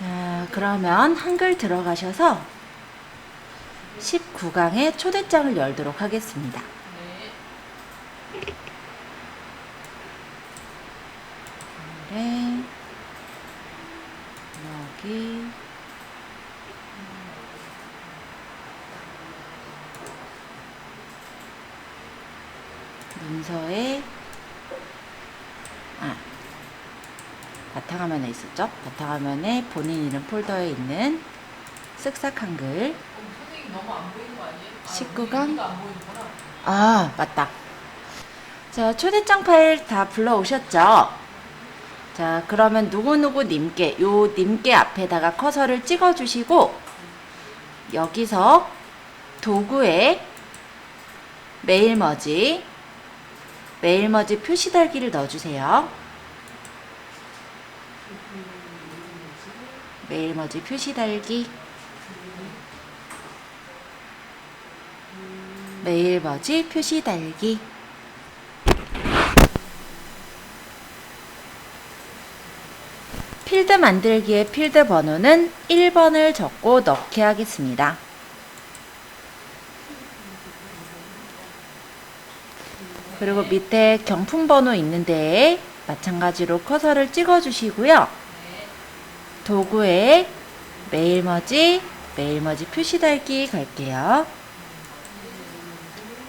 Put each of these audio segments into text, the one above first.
자, 그러면 한글 들어가셔서 19강의 초대장을 열도록 하겠습니다. 네. 여기 문서에 바탕화면에 있었죠? 바탕화면에 본인 이름 폴더에 있는 쓱싹 한글 선생님 너무 안 보이는 거 아니에요? 19강 안 보이는구나. 맞다. 자, 초대장 파일 다 불러오셨죠? 자, 그러면 누구누구 님께 요 님께 앞에다가 커서를 찍어 주시고 여기서 도구에 메일머지 표시 달기를 넣어주세요. 메일머지 표시 달기, 메일머지 표시 달기. 필드 만들기의 필드 번호는 1번을 적고 넣기 하겠습니다. 그리고 밑에 경품 번호 있는데 마찬가지로 커서를 찍어 주시고요. 도구에 메일머지 표시 달기 갈게요.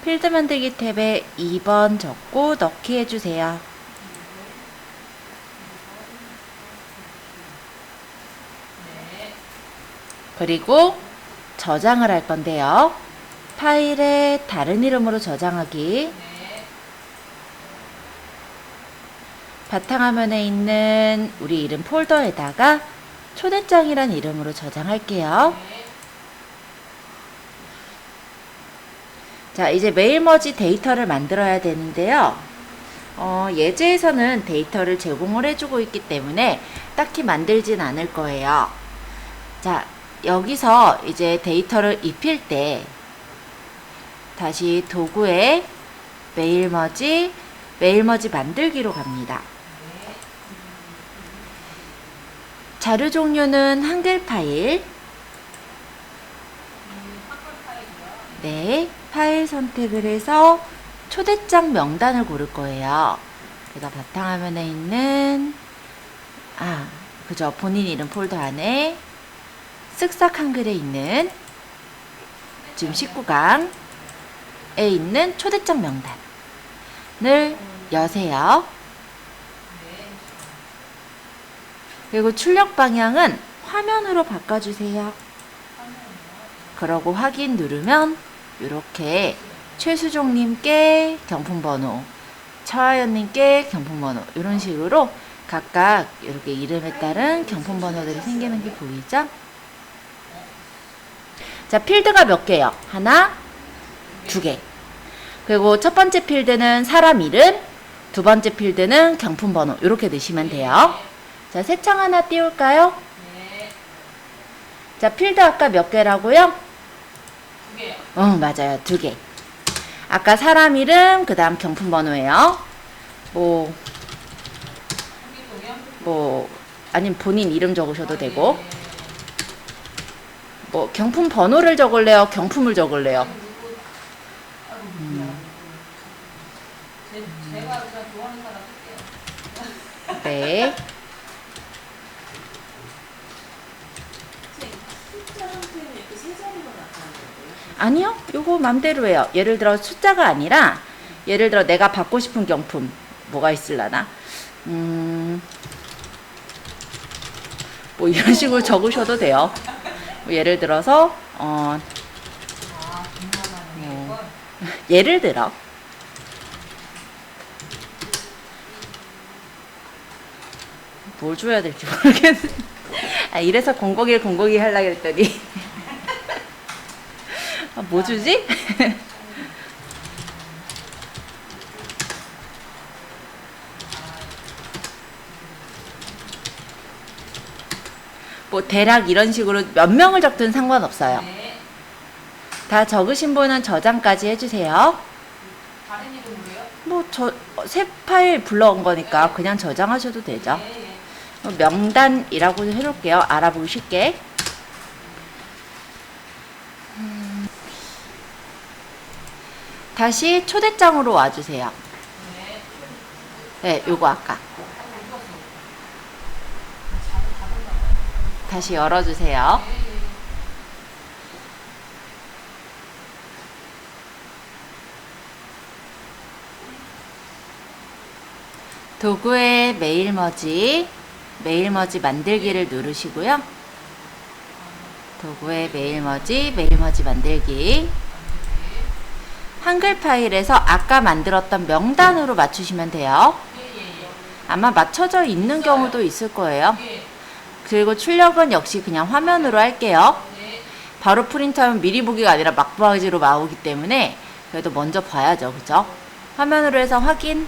필드 만들기 탭에 2번 적고 넣기 해주세요. 그리고 저장을 할 건데요. 파일에 다른 이름으로 저장하기. 바탕화면에 있는 우리 이름 폴더에다가 초대장이란 이름으로 저장할게요. 자, 이제 메일머지 데이터를 만들어야 되는데요. 예제에서는 데이터를 제공을 해주고 있기 때문에 딱히 만들진 않을 거예요. 자, 여기서 이제 데이터를 입힐 때 다시 도구에 메일머지 만들기로 갑니다. 자료 종류는 한글 파일. 네, 파일 선택을 해서 초대장 명단을 고를 거예요. 그래서 바탕화면에 있는 그죠, 본인 이름 폴더 안에 쓱싹 한글에 있는 지금 19강에 있는 초대장 명단을 여세요. 그리고 출력 방향은 화면으로 바꿔주세요. 그러고 확인 누르면 이렇게 최수종님께 경품번호, 차하연님께 경품번호 이런 식으로 각각 이렇게 이름에 따른 경품번호들이 생기는 게 보이죠? 자, 필드가 몇 개요? 하나, 두 개. 그리고 첫 번째 필드는 사람 이름, 두 번째 필드는 경품번호 이렇게 넣으시면 돼요. 자, 새 창 하나 띄울까요? 자, 필드 아까 몇 개라고요? 두 개요. 맞아요. 두 개. 아까 사람 이름, 그 다음 경품번호예요. 아니면 본인 이름 적으셔도 되고. 경품 번호를 적을래요? 경품을 적을래요? 제가 그냥 좋아하는 사람 쓸게요. 네. 아니요, 요거 맘대로예요. 예를 들어 숫자가 아니라, 예를 들어 내가 받고 싶은 경품 뭐가 있을라나? 이런 식으로 적으셔도 돼요. 예를 들어서 예를 들어 뭘 줘야 될지 모르겠네. 이래서 001, 002 하려고 했더니 뭐 주지? 대략 이런 식으로 몇 명을 적든 상관없어요. 다 적으신 분은 저장까지 해주세요. 다른 이름으로요? 새 파일 불러온 거니까 그냥 저장하셔도 되죠. 명단이라고 해놓을게요. 알아보기 쉽게. 다시 초대장으로 와주세요. 네, 요거 아까. 다시 열어주세요. 도구의 메일머지 만들기를 누르시고요. 도구의 메일머지 만들기. 한글 파일에서 아까 만들었던 명단으로 맞추시면 돼요. 아마 맞춰져 있는 경우도 있을 거예요. 그리고 출력은 역시 그냥 화면으로 할게요. 바로 프린트하면 미리 보기가 아니라 막바지로 나오기 때문에 그래도 먼저 봐야죠. 그죠? 화면으로 해서 확인.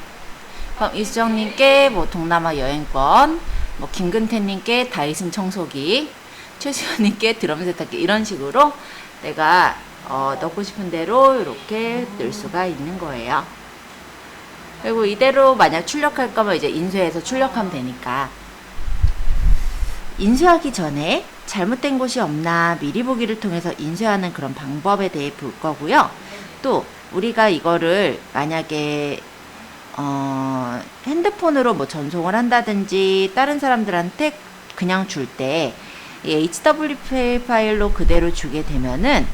그럼 이수정님께 뭐 동남아 여행권, 뭐 김근태님께 다이슨 청소기, 최수연님께 드럼 세탁기, 이런 식으로 내가 넣고 싶은 대로 이렇게 넣을 수가 있는 거예요. 그리고 이대로 만약 출력할 거면 이제 인쇄해서 출력하면 되니까. 인쇄하기 전에 잘못된 곳이 없나 미리 보기를 통해서 인쇄하는 그런 방법에 대해 볼 거고요. 또 우리가 이거를 만약에 핸드폰으로 뭐 전송을 한다든지 다른 사람들한테 그냥 줄 때 HWP 파일로 그대로 주게 되면은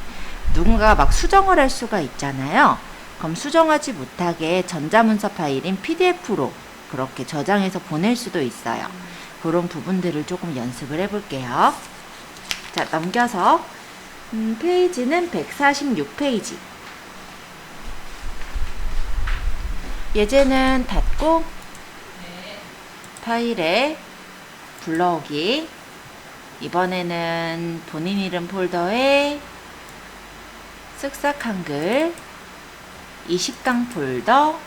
누군가가 막 수정을 할 수가 있잖아요. 그럼 수정하지 못하게 전자문서 파일인 PDF로 그렇게 저장해서 보낼 수도 있어요. 그런 부분들을 조금 연습을 해볼게요. 자, 넘겨서 페이지는 146페이지. 예제는 닫고 파일에 불러오기. 이번에는 본인 이름 폴더에 쓱싹 한글 20강 폴더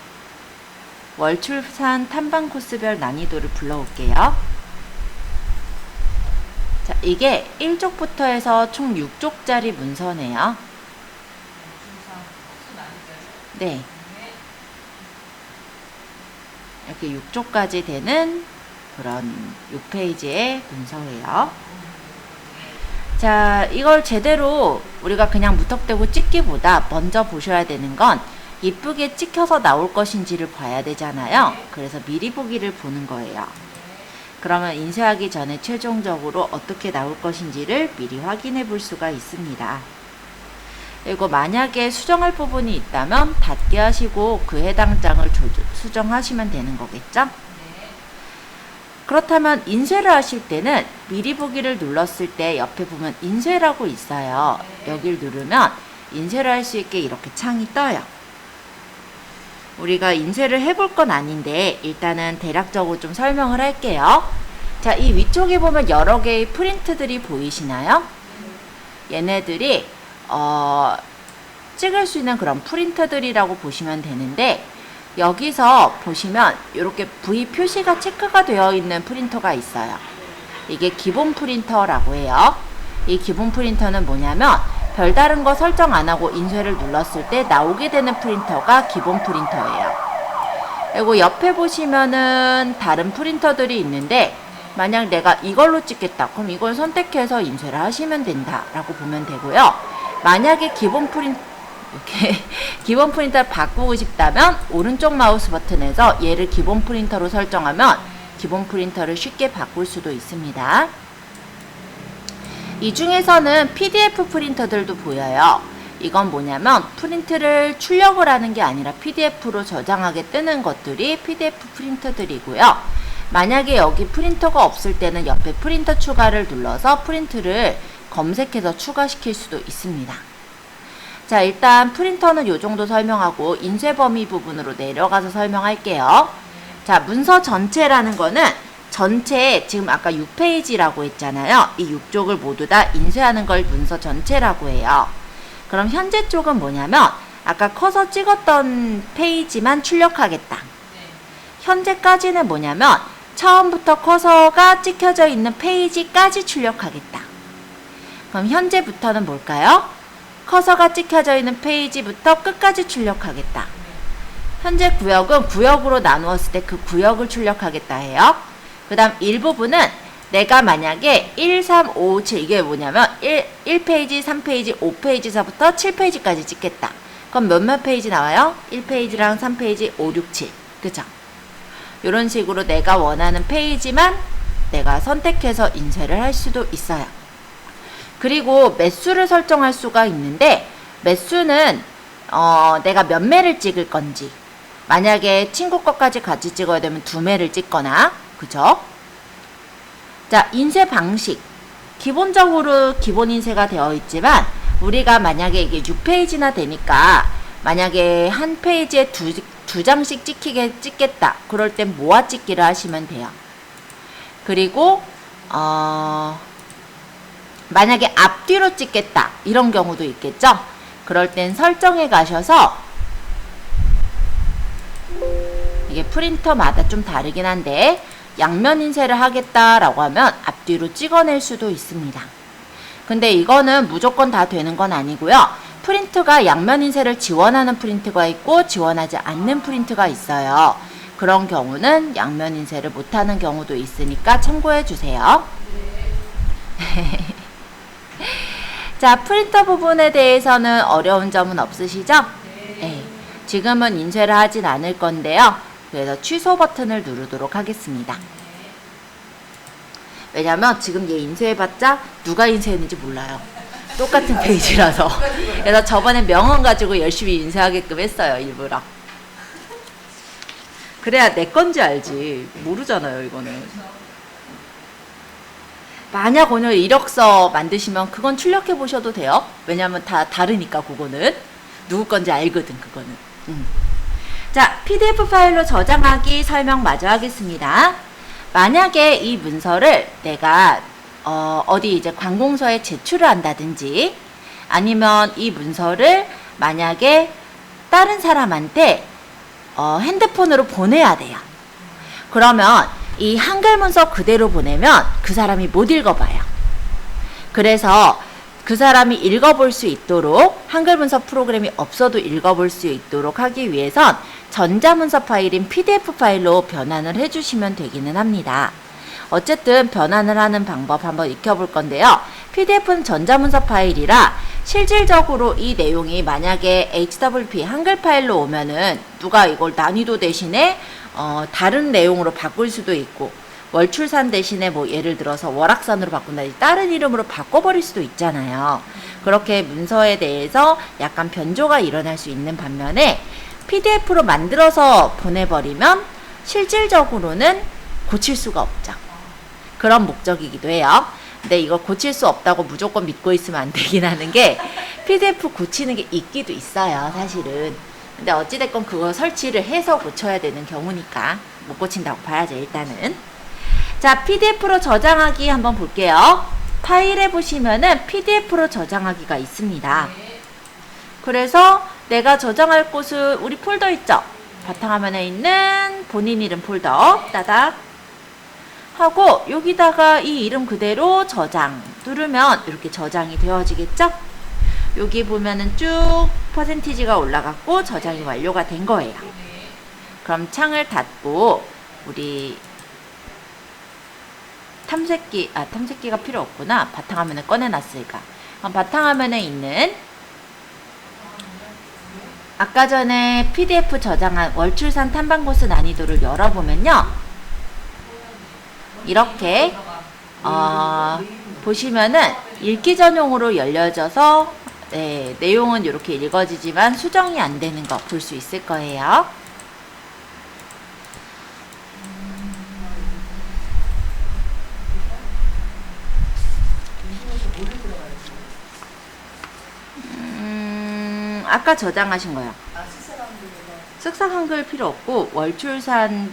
월출산 탐방 코스별 난이도를 불러올게요. 자, 이게 1쪽부터 해서 총 6쪽짜리 문서네요. 네. 이렇게 6쪽까지 되는 그런 6페이지의 문서예요. 자, 이걸 제대로 우리가 그냥 무턱대고 찍기보다 먼저 보셔야 되는 건 이쁘게 찍혀서 나올 것인지를 봐야 되잖아요. 그래서 미리 보기를 보는 거예요. 그러면 인쇄하기 전에 최종적으로 어떻게 나올 것인지를 미리 확인해 볼 수가 있습니다. 그리고 만약에 수정할 부분이 있다면 닫게 하시고 그 해당 장을 수정하시면 되는 거겠죠? 그렇다면 인쇄를 하실 때는 미리 보기를 눌렀을 때 옆에 보면 인쇄라고 있어요. 여길 누르면 인쇄를 할 수 있게 이렇게 창이 떠요. 우리가 인쇄를 해볼 건 아닌데 일단은 대략적으로 좀 설명을 할게요. 자, 이 위쪽에 보면 여러 개의 프린트들이 보이시나요? 얘네들이 찍을 수 있는 그런 프린터들이라고 보시면 되는데, 여기서 보시면 이렇게 V 표시가 체크가 되어 있는 프린터가 있어요. 이게 기본 프린터라고 해요. 이 기본 프린터는 뭐냐면 별다른 거 설정 안 하고 인쇄를 눌렀을 때 나오게 되는 프린터가 기본 프린터예요. 그리고 옆에 보시면은 다른 프린터들이 있는데, 만약 내가 이걸로 찍겠다 그럼 이걸 선택해서 인쇄를 하시면 된다 라고 보면 되고요. 만약에 기본 프린터를 바꾸고 싶다면 오른쪽 마우스 버튼에서 얘를 기본 프린터로 설정하면 기본 프린터를 쉽게 바꿀 수도 있습니다. 이 중에서는 PDF 프린터들도 보여요. 이건 뭐냐면 프린트를 출력을 하는 게 아니라 PDF로 저장하게 뜨는 것들이 PDF 프린터들이고요. 만약에 여기 프린터가 없을 때는 옆에 프린터 추가를 눌러서 프린트를 검색해서 추가시킬 수도 있습니다. 자, 일단 프린터는 이 정도 설명하고 인쇄 범위 부분으로 내려가서 설명할게요. 자, 문서 전체라는 거는 전체, 지금 아까 6페이지라고 했잖아요. 이 6쪽을 모두 다 인쇄하는 걸 문서 전체라고 해요. 그럼 현재 쪽은 뭐냐면 아까 커서 찍었던 페이지만 출력하겠다. 현재까지는 뭐냐면 처음부터 커서가 찍혀져 있는 페이지까지 출력하겠다. 그럼 현재부터는 뭘까요? 커서가 찍혀져 있는 페이지부터 끝까지 출력하겠다. 현재 구역은 구역으로 나누었을 때 그 구역을 출력하겠다 해요. 그 다음 일부분은 내가 만약에 1, 3, 5, 7 이게 뭐냐면 1페이지, 3페이지, 5페이지서부터 7페이지까지 찍겠다. 그럼 몇몇 페이지 나와요? 1페이지랑 3페이지, 5, 6, 7. 그죠? 이런 식으로 내가 원하는 페이지만 내가 선택해서 인쇄를 할 수도 있어요. 그리고 매수를 설정할 수가 있는데 매수는 내가 몇 매를 찍을 건지 만약에 친구 것까지 같이 찍어야 되면 2매를 찍거나 그죠? 자, 인쇄 방식 기본적으로 기본 인쇄가 되어 있지만 우리가 만약에 이게 6페이지나 되니까 만약에 한 페이지에 두 장씩 찍겠다 그럴 땐 모아 찍기를 하시면 돼요. 그리고 만약에 앞뒤로 찍겠다 이런 경우도 있겠죠. 그럴 땐 설정에 가셔서 이게 프린터마다 좀 다르긴 한데 양면 인쇄를 하겠다라고 하면 앞뒤로 찍어낼 수도 있습니다. 근데 이거는 무조건 다 되는 건 아니고요. 프린트가 양면 인쇄를 지원하는 프린트가 있고 지원하지 않는 프린트가 있어요. 그런 경우는 양면 인쇄를 못하는 경우도 있으니까 참고해 주세요. 자, 프린터 부분에 대해서는 어려운 점은 없으시죠? 네. 지금은 인쇄를 하진 않을 건데요. 그래서 취소 버튼을 누르도록 하겠습니다. 왜냐면 지금 얘 인쇄해봤자 누가 인쇄했는지 몰라요. 똑같은 페이지라서. 그래서 저번에 명언 가지고 열심히 인쇄하게끔 했어요. 일부러. 그래야 내 건지 알지. 모르잖아요 이거는. 만약 오늘 이력서 만드시면 그건 출력해 보셔도 돼요. 왜냐면 다 다르니까 그거는. 누구 건지 알거든 그거는. 자, PDF 파일로 저장하기 설명 마저 하겠습니다. 만약에 이 문서를 내가 어디 이제 관공서에 제출을 한다든지 아니면 이 문서를 만약에 다른 사람한테 핸드폰으로 보내야 돼요. 그러면 이 한글 문서 그대로 보내면 그 사람이 못 읽어봐요. 그래서 그 사람이 읽어볼 수 있도록 한글 문서 프로그램이 없어도 읽어볼 수 있도록 하기 위해선 전자문서 파일인 PDF 파일로 변환을 해주시면 되기는 합니다. 어쨌든 변환을 하는 방법 한번 익혀볼 건데요. PDF는 전자문서 파일이라 실질적으로 이 내용이 만약에 HWP 한글 파일로 오면은 누가 이걸 난이도 대신에 다른 내용으로 바꿀 수도 있고 월출산 대신에 뭐 예를 들어서 월악산으로 바꾼다든지 다른 이름으로 바꿔버릴 수도 있잖아요. 그렇게 문서에 대해서 약간 변조가 일어날 수 있는 반면에 PDF로 만들어서 보내버리면 실질적으로는 고칠 수가 없죠. 그런 목적이기도 해요. 근데 이거 고칠 수 없다고 무조건 믿고 있으면 안 되긴 하는 게 PDF 고치는 게 있기도 있어요 사실은. 근데 어찌됐건 그거 설치를 해서 고쳐야 되는 경우니까 못 고친다고 봐야죠 일단은. 자, PDF로 저장하기 한번 볼게요. 파일에 보시면은 PDF로 저장하기가 있습니다. 그래서 내가 저장할 곳은 우리 폴더 있죠? 바탕화면에 있는 본인 이름 폴더 따닥 하고 여기다가 이 이름 그대로 저장 누르면 이렇게 저장이 되어지겠죠? 여기 보면은 쭉 퍼센티지가 올라갔고 저장이 완료가 된 거예요. 그럼 창을 닫고 우리 탐색기가 필요 없구나. 바탕화면을 꺼내놨으니까. 그럼 바탕화면에 있는 아까 전에 PDF 저장한 월출산 탐방고스 난이도를 열어보면요. 이렇게 보시면은 읽기 전용으로 열려져서 내용은 이렇게 읽어지지만 수정이 안 되는 거 볼 수 있을 거예요. 아까 저장하신 거요. 쓱싹 한글 필요 없고 월출산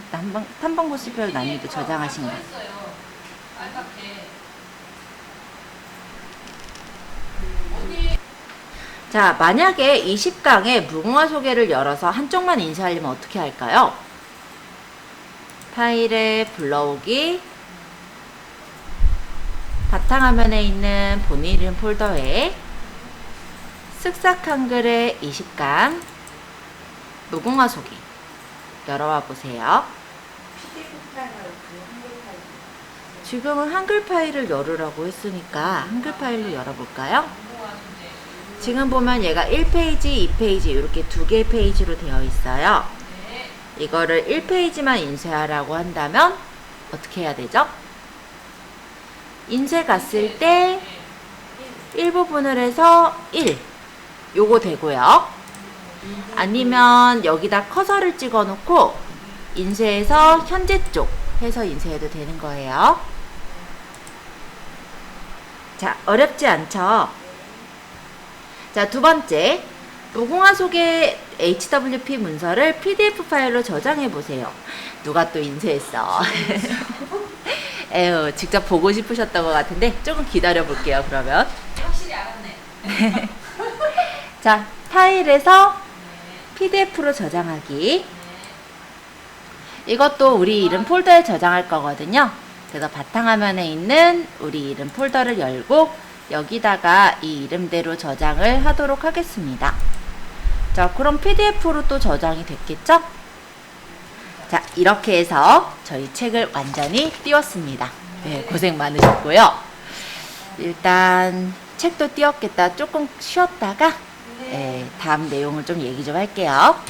탐방고스별 난이도 저장하신 거. 자, 만약에 20강에 무궁화 소개를 열어서 한쪽만 인쇄하려면 어떻게 할까요? 파일에 불러오기, 바탕화면에 있는 본인 이름 폴더에 쓱싹 한글의 20강 무궁화 소개 열어와 보세요. PDF 파일하고 그 한글 파일 지금은 한글 파일을 열으라고 했으니까 한글 파일로 열어볼까요? 지금 보면 얘가 1페이지, 2페이지 이렇게 두 개의 페이지로 되어 있어요. 이거를 1페이지만 인쇄하라고 한다면 어떻게 해야 되죠? 인쇄 갔을 때 1부분을 해서 1 요거 되고요. 아니면 여기다 커서를 찍어 놓고 인쇄해서 현재 쪽 해서 인쇄해도 되는 거예요. 자, 어렵지 않죠? 자, 두 번째, 무궁화 속의 HWP 문서를 PDF 파일로 저장해 보세요. 누가 또 인쇄했어. 에휴, 직접 보고 싶으셨던 것 같은데 조금 기다려 볼게요. 그러면 확실히 알았네. 자, 파일에서 PDF로 저장하기. 이것도 우리 이름 폴더에 저장할 거거든요. 그래서 바탕화면에 있는 우리 이름 폴더를 열고 여기다가 이 이름대로 저장을 하도록 하겠습니다. 자, 그럼 PDF로 또 저장이 됐겠죠? 자, 이렇게 해서 저희 책을 완전히 띄웠습니다. 네, 고생 많으셨고요. 일단 책도 띄웠겠다. 조금 쉬었다가 다음 내용을 좀 얘기 좀 할게요.